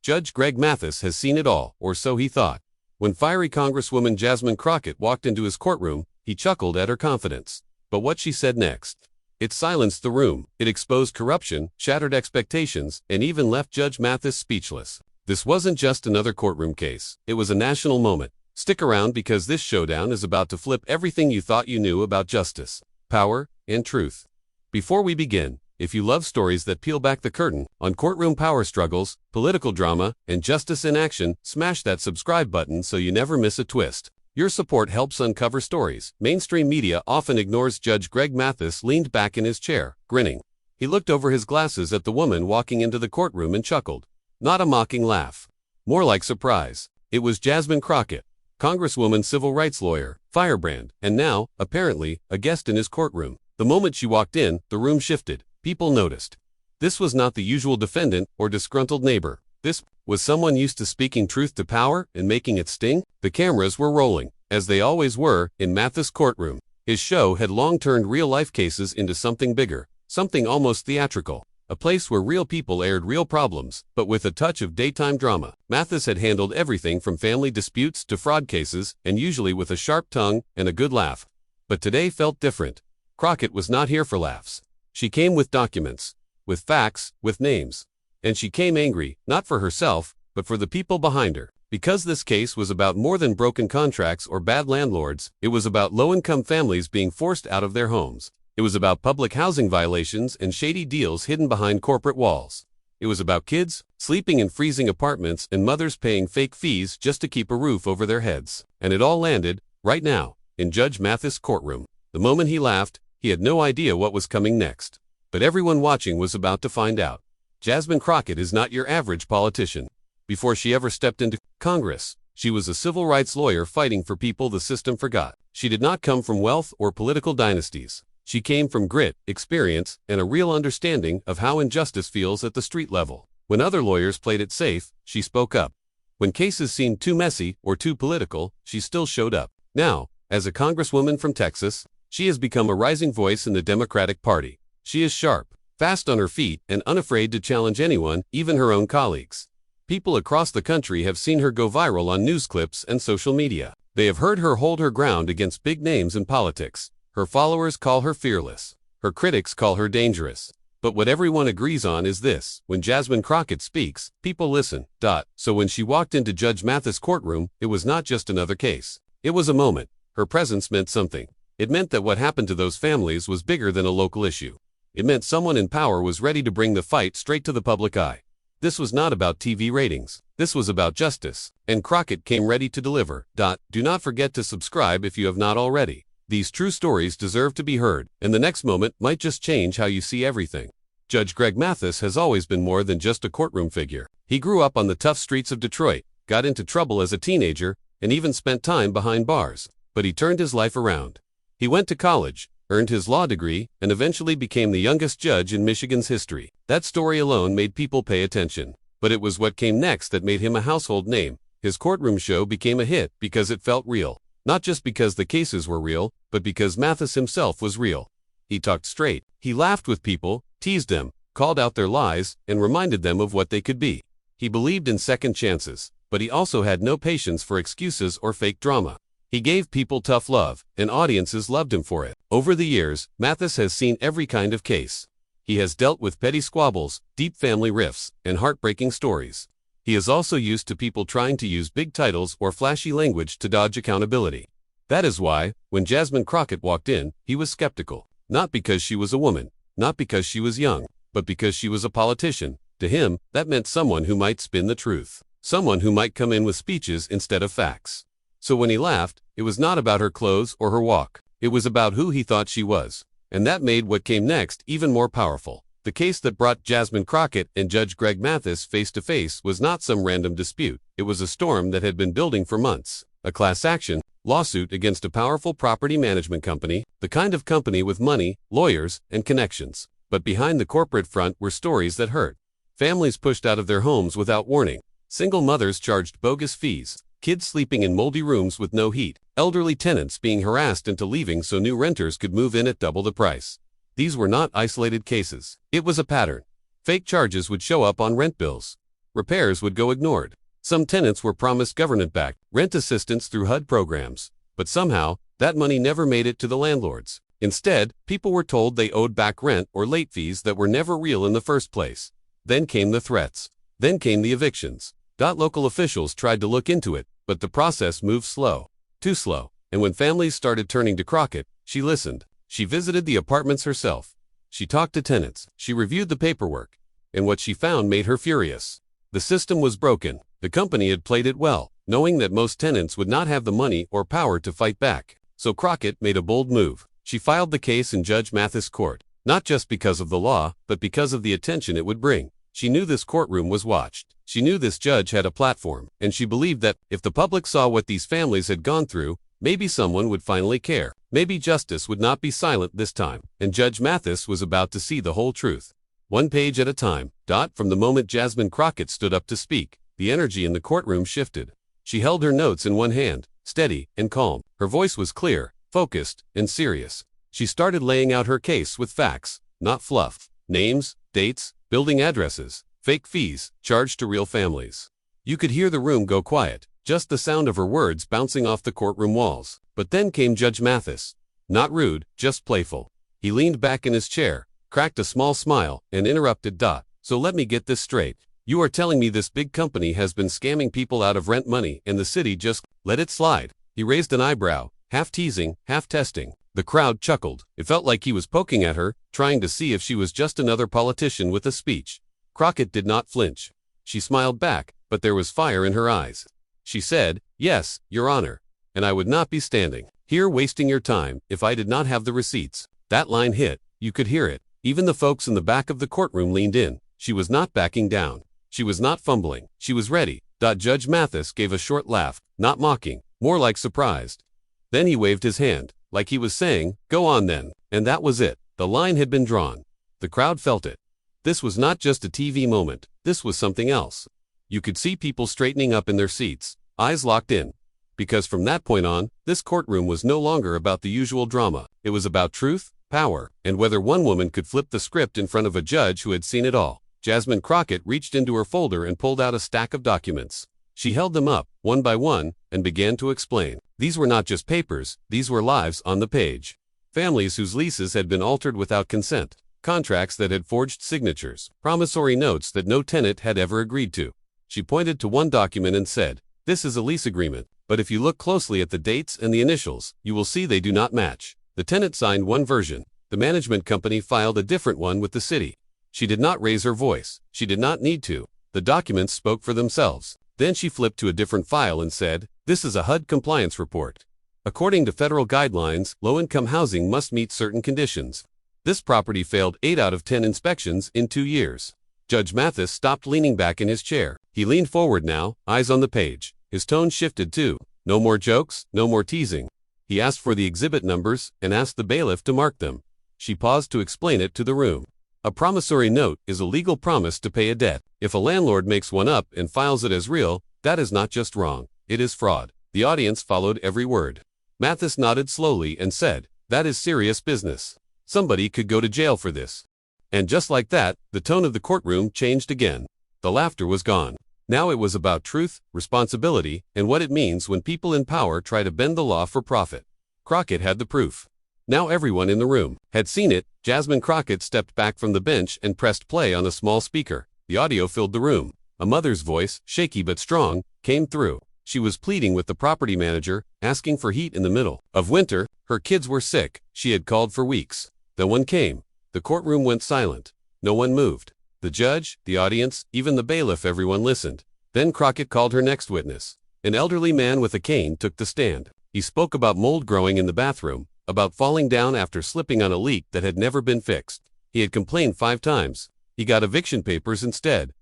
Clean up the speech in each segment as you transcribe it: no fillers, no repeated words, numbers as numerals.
Judge Greg Mathis has seen it all, or so he thought. When fiery Congresswoman Jasmine Crockett walked into his courtroom, he chuckled at her confidence. But what she said next? It silenced the room. It exposed corruption, shattered expectations, and even left Judge Mathis speechless. This wasn't just another courtroom case. It was a national moment. Stick around because this showdown is about to flip everything you thought you knew about justice, power, and truth. Before we begin, if you love stories that peel back the curtain on courtroom power struggles, political drama, and justice in action, smash that subscribe button so you never miss a twist. Your support helps uncover stories mainstream media often ignores. Judge Greg Mathis leaned back in his chair, grinning. He looked over his glasses at the woman walking into the courtroom and chuckled. Not a mocking laugh. More like surprise. It was Jasmine Crockett, Congresswoman, civil rights lawyer, firebrand, and now, apparently, a guest in his courtroom. The moment she walked in, the room shifted. People noticed. This was not the usual defendant or disgruntled neighbor. This was someone used to speaking truth to power and making it sting. The cameras were rolling, as they always were, in Mathis' courtroom. His show had long turned real-life cases into something bigger, something almost theatrical. A place where real people aired real problems, but with a touch of daytime drama. Mathis had handled everything from family disputes to fraud cases, and usually with a sharp tongue and a good laugh. But today felt different. Crockett was not here for laughs. She came with documents, with facts, with names. And she came angry, not for herself, but for the people behind her. Because this case was about more than broken contracts or bad landlords, it was about low-income families being forced out of their homes. It was about public housing violations and shady deals hidden behind corporate walls. It was about kids sleeping in freezing apartments and mothers paying fake fees just to keep a roof over their heads. And it all landed, right now, in Judge Mathis' courtroom. The moment he laughed, he had no idea what was coming next. But everyone watching was about to find out. Jasmine Crockett is not your average politician. Before she ever stepped into Congress, she was a civil rights lawyer fighting for people the system forgot. She did not come from wealth or political dynasties. She came from grit, experience, and a real understanding of how injustice feels at the street level. When other lawyers played it safe, she spoke up. When cases seemed too messy or too political, she still showed up. Now, as a congresswoman from Texas, she has become a rising voice in the Democratic Party. She is sharp, fast on her feet, and unafraid to challenge anyone, even her own colleagues. People across the country have seen her go viral on news clips and social media. They have heard her hold her ground against big names in politics. Her followers call her fearless. Her critics call her dangerous. But what everyone agrees on is this: when Jasmine Crockett speaks, people listen. So when she walked into Judge Mathis' courtroom, it was not just another case. It was a moment. Her presence meant something. It meant that what happened to those families was bigger than a local issue. It meant someone in power was ready to bring the fight straight to the public eye. This was not about TV ratings. This was about justice. And Crockett came ready to deliver. Do not forget to subscribe if you have not already. These true stories deserve to be heard, and the next moment might just change how you see everything. Judge Greg Mathis has always been more than just a courtroom figure. He grew up on the tough streets of Detroit, got into trouble as a teenager, and even spent time behind bars. But he turned his life around. He went to college, earned his law degree, and eventually became the youngest judge in Michigan's history. That story alone made people pay attention. But it was what came next that made him a household name. His courtroom show became a hit because it felt real. Not just because the cases were real, but because Mathis himself was real. He talked straight. He laughed with people, teased them, called out their lies, and reminded them of what they could be. He believed in second chances, but he also had no patience for excuses or fake drama. He gave people tough love, and audiences loved him for it. Over the years, Mathis has seen every kind of case. He has dealt with petty squabbles, deep family rifts, and heartbreaking stories. He is also used to people trying to use big titles or flashy language to dodge accountability. That is why, when Jasmine Crockett walked in, he was skeptical. Not because she was a woman, not because she was young, but because she was a politician. To him, that meant someone who might spin the truth. Someone who might come in with speeches instead of facts. So when he laughed, it was not about her clothes or her walk. It was about who he thought she was. And that made what came next even more powerful. The case that brought Jasmine Crockett and Judge Greg Mathis face to face was not some random dispute. It was a storm that had been building for months. A class action lawsuit against a powerful property management company, the kind of company with money, lawyers, and connections. But behind the corporate front were stories that hurt. Families pushed out of their homes without warning. Single mothers charged bogus fees. Kids sleeping in moldy rooms with no heat. Elderly tenants being harassed into leaving so new renters could move in at double the price. These were not isolated cases. It was a pattern. Fake charges would show up on rent bills. repairs would go ignored. Some tenants were promised government-backed rent assistance through HUD programs, but somehow, that money never made it to the landlords. Instead, people were told they owed back rent or late fees that were never real in the first place. Then came the threats. Then came the evictions. Local officials tried to look into it, but the process moved slow. Too slow. And when families started turning to Crockett, she listened. She visited the apartments herself. She talked to tenants. She reviewed the paperwork. And what she found made her furious. The system was broken. The company had played it well, knowing that most tenants would not have the money or power to fight back. So Crockett made a bold move. She filed the case in Judge Mathis' court, not just because of the law, but because of the attention it would bring. She knew this courtroom was watched. She knew this judge had a platform, and she believed that, if the public saw what these families had gone through, maybe someone would finally care. Maybe justice would not be silent this time, and Judge Mathis was about to see the whole truth. One page at a time. From the moment Jasmine Crockett stood up to speak, the energy in the courtroom shifted. She held her notes in one hand, steady and calm. Her voice was clear, focused, and serious. She started laying out her case with facts, not fluff. Names, dates, building addresses, fake fees, charged to real families. You could hear the room go quiet, just the sound of her words bouncing off the courtroom walls. But then came Judge Mathis. Not rude, just playful. He leaned back in his chair, cracked a small smile, and interrupted. So let me get this straight. You are telling me this big company has been scamming people out of rent money and the city just let it slide? He raised an eyebrow, half teasing, half testing. The crowd chuckled. It felt like he was poking at her, trying to see if she was just another politician with a speech. Crockett did not flinch. She smiled back, but there was fire in her eyes. She said, "Yes, Your Honor. And I would not be standing here wasting your time if I did not have the receipts." That line hit. You could hear it. Even the folks in the back of the courtroom leaned in. She was not backing down. She was not fumbling. She was ready. Judge Mathis gave a short laugh, not mocking, more like surprised. Then he waved his hand, like he was saying, "Go on then." And that was it. The line had been drawn. The crowd felt it. This was not just a TV moment. This was something else. You could see people straightening up in their seats, eyes locked in. Because from that point on, this courtroom was no longer about the usual drama. It was about truth, power, and whether one woman could flip the script in front of a judge who had seen it all. Jasmine Crockett reached into her folder and pulled out a stack of documents. She held them up, one by one, and began to explain. These were not just papers, these were lives on the page. Families whose leases had been altered without consent. Contracts that had forged signatures. Promissory notes that no tenant had ever agreed to. She pointed to one document and said, "This is a lease agreement, but if you look closely at the dates and the initials, you will see they do not match." The tenant signed one version. The management company filed a different one with the city. She did not raise her voice. She did not need to. The documents spoke for themselves. Then she flipped to a different file and said, "This is a HUD compliance report. According to federal guidelines, low-income housing must meet certain conditions. This property failed 8 out of 10 inspections in 2 years." Judge Mathis stopped leaning back in his chair. He leaned forward now, eyes on the page. His tone shifted too. No more jokes, no more teasing. He asked for the exhibit numbers and asked the bailiff to mark them. She paused to explain it to the room. A promissory note is a legal promise to pay a debt. If a landlord makes one up and files it as real, that is not just wrong, it is fraud. The audience followed every word. Mathis nodded slowly and said, "That is serious business. Somebody could go to jail for this." And just like that, the tone of the courtroom changed again. The laughter was gone. Now it was about truth, responsibility, and what it means when people in power try to bend the law for profit. Crockett had the proof. Now everyone in the room had seen it. Jasmine Crockett stepped back from the bench and pressed play on a small speaker. The audio filled the room. A mother's voice, shaky but strong, came through. She was pleading with the property manager, asking for heat in the middle of winter. Her kids were sick. She had called for weeks. Then one came. The courtroom went silent. No one moved. The judge, the audience, even the bailiff, everyone listened. Then Crockett called her next witness. An elderly man with a cane took the stand. He spoke about mold growing in the bathroom, about falling down after slipping on a leak that had never been fixed. He had complained 5 times. He got eviction papers instead.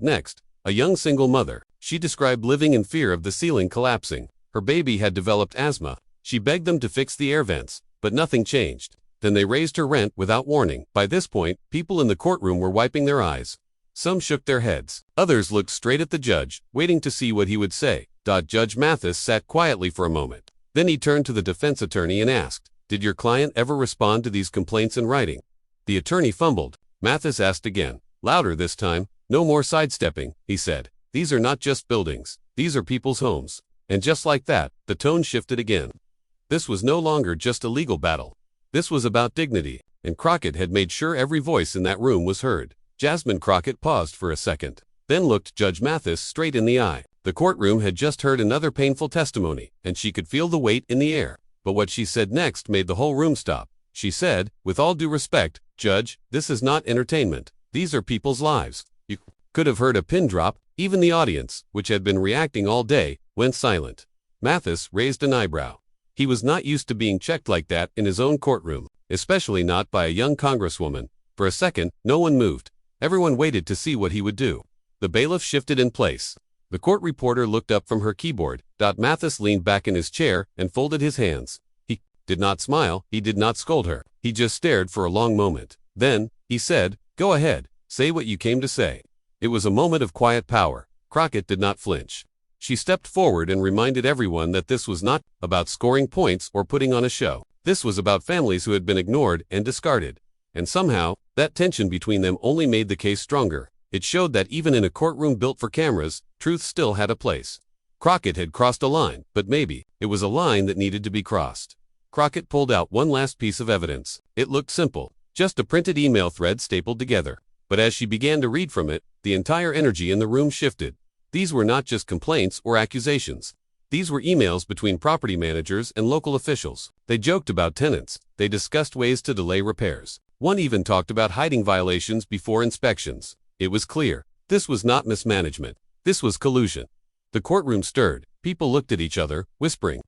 Next, a young single mother. She described living in fear of the ceiling collapsing. Her baby had developed asthma. She begged them to fix the air vents, but nothing changed. Then they raised her rent without warning. By this point, people in the courtroom were wiping their eyes. Some shook their heads. Others looked straight at the judge, waiting to see what he would say. Judge Mathis sat quietly for a moment. Then he turned to the defense attorney and asked, "Did your client ever respond to these complaints in writing?" The attorney fumbled. Mathis asked again, louder this time, No more sidestepping, he said. These are not just buildings. These are people's homes. And just like that, the tone shifted again. This was no longer just a legal battle. This was about dignity, and Crockett had made sure every voice in that room was heard. Jasmine Crockett paused for a second, then looked Judge Mathis straight in the eye. The courtroom had just heard another painful testimony, and she could feel the weight in the air. But what she said next made the whole room stop. She said, "With all due respect, Judge, this is not entertainment. These are people's lives." You could have heard a pin drop. Even the audience, which had been reacting all day, went silent. Mathis raised an eyebrow. He was not used to being checked like that in his own courtroom, especially not by a young congresswoman. For a second, no one moved. Everyone waited to see what he would do. The bailiff shifted in place. The court reporter looked up from her keyboard. Mathis leaned back in his chair and folded his hands. He did not smile, he did not scold her. He just stared for a long moment. Then, he said, "Go ahead, say what you came to say." It was a moment of quiet power. Crockett did not flinch. She stepped forward and reminded everyone that this was not about scoring points or putting on a show. This was about families who had been ignored and discarded. And somehow, that tension between them only made the case stronger. It showed that even in a courtroom built for cameras, truth still had a place. Crockett had crossed a line, but maybe it was a line that needed to be crossed. Crockett pulled out one last piece of evidence. It looked simple, just a printed email thread stapled together. But as she began to read from it, the entire energy in the room shifted. These were not just complaints or accusations. These were emails between property managers and local officials. They joked about tenants. They discussed ways to delay repairs. One even talked about hiding violations before inspections. It was clear. This was not mismanagement. This was collusion. The courtroom stirred. People looked at each other, whispering.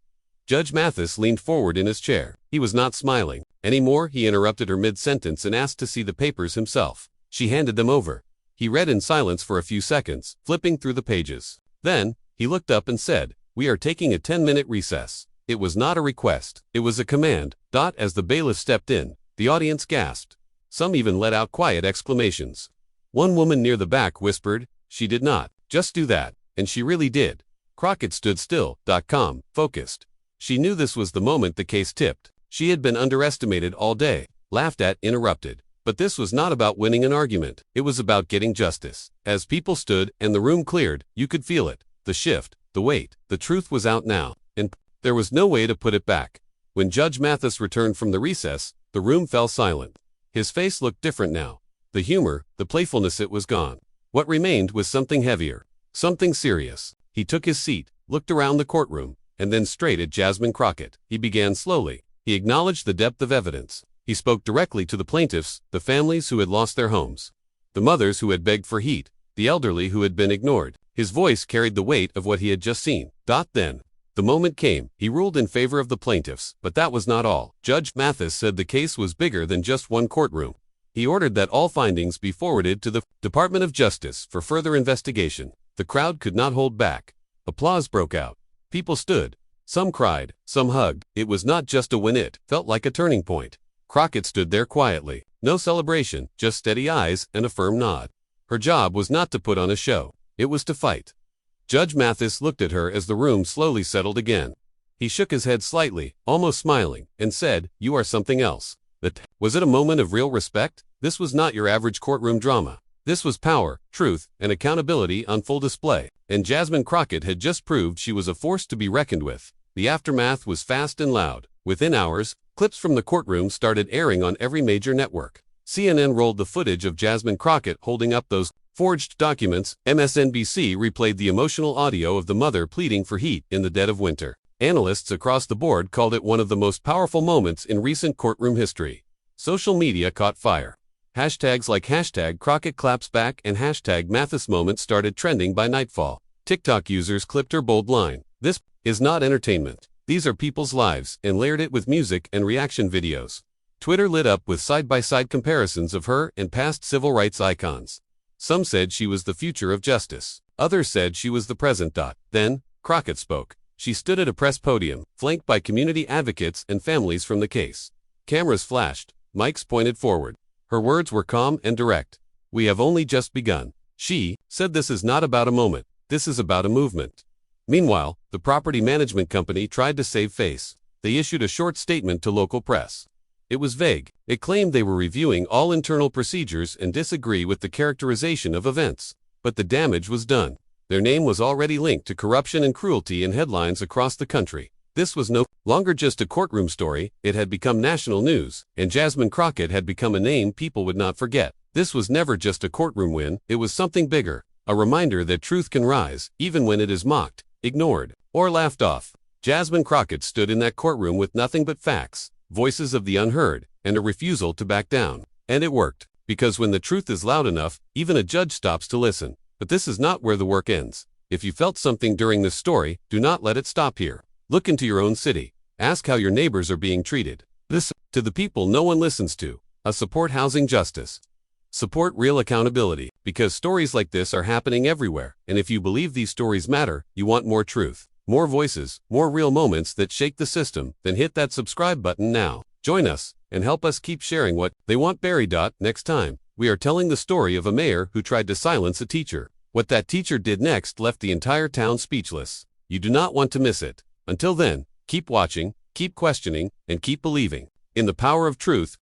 Judge Mathis leaned forward in his chair. He was not smiling. Anymore, he interrupted her mid-sentence and asked to see the papers himself. She handed them over. He read in silence for a few seconds, flipping through the pages. Then, he looked up and said, "We are taking a 10-minute recess." It was not a request. It was a command. As the bailiff stepped in, the audience gasped. Some even let out quiet exclamations. One woman near the back whispered, "She did not just do that," and she really did. Crockett stood still, calm, focused. She knew this was the moment the case tipped. She had been underestimated all day, laughed at, interrupted. But this was not about winning an argument. It was about getting justice. As people stood and the room cleared, you could feel it. The shift, the weight, the truth was out now, and there was no way to put it back. When Judge Mathis returned from the recess, the room fell silent. His face looked different now. The humor, the playfulness, it was gone. What remained was something heavier, something serious. He took his seat, looked around the courtroom, and then straight at Jasmine Crockett. He began slowly. He acknowledged the depth of evidence. He spoke directly to the plaintiffs, the families who had lost their homes, the mothers who had begged for heat, the elderly who had been ignored. His voice carried the weight of what he had just seen. Then, the moment came. He ruled in favor of the plaintiffs, but that was not all. Judge Mathis said the case was bigger than just one courtroom. He ordered that all findings be forwarded to the Department of Justice for further investigation. The crowd could not hold back. Applause broke out. People stood. Some cried, some hugged. It was not just a win, it felt like a turning point. Crockett stood there quietly. No celebration, just steady eyes and a firm nod. Her job was not to put on a show. It was to fight. Judge Mathis looked at her as the room slowly settled again. He shook his head slightly, almost smiling, and said, "You are something else." Was it a moment of real respect? This was not your average courtroom drama. This was power, truth, and accountability on full display. And Jasmine Crockett had just proved she was a force to be reckoned with. The aftermath was fast and loud. Within hours, clips from the courtroom started airing on every major network. CNN rolled the footage of Jasmine Crockett holding up those forged documents. MSNBC replayed the emotional audio of the mother pleading for heat in the dead of winter. Analysts across the board called it one of the most powerful moments in recent courtroom history. Social media caught fire. Hashtags like #CrockettClapsBack and #MathisMoment started trending by nightfall. TikTok users clipped her bold line, "This is not entertainment. These are people's lives," and layered it with music and reaction videos. Twitter lit up with side-by-side comparisons of her and past civil rights icons. Some said she was the future of justice. Others said she was the present. Then, Crockett spoke. She stood at a press podium, flanked by community advocates and families from the case. Cameras flashed, mics pointed forward. Her words were calm and direct. "We have only just begun." She said, "This is not about a moment. This is about a movement." Meanwhile, the property management company tried to save face. They issued a short statement to local press. It was vague. It claimed they were reviewing all internal procedures and disagree with the characterization of events. But the damage was done. Their name was already linked to corruption and cruelty in headlines across the country. This was no longer just a courtroom story, it had become national news, and Jasmine Crockett had become a name people would not forget. This was never just a courtroom win, it was something bigger, a reminder that truth can rise, even when it is mocked, ignored, or laughed off. Jasmine Crockett stood in that courtroom with nothing but facts, voices of the unheard, and a refusal to back down. And it worked, because when the truth is loud enough, even a judge stops to listen. But this is not where the work ends. If you felt something during this story, do not let it stop here. Look into your own city. Ask how your neighbors are being treated. Listen to the people no one listens to. Support housing justice. Support real accountability, because stories like this are happening everywhere, and if you believe these stories matter, you want more truth, more voices, more real moments that shake the system, then hit that subscribe button now. Join us, and help us keep sharing what they want buried. Next time, we are telling the story of a mayor who tried to silence a teacher. What that teacher did next left the entire town speechless. You do not want to miss it. Until then, keep watching, keep questioning, and keep believing in the power of truth.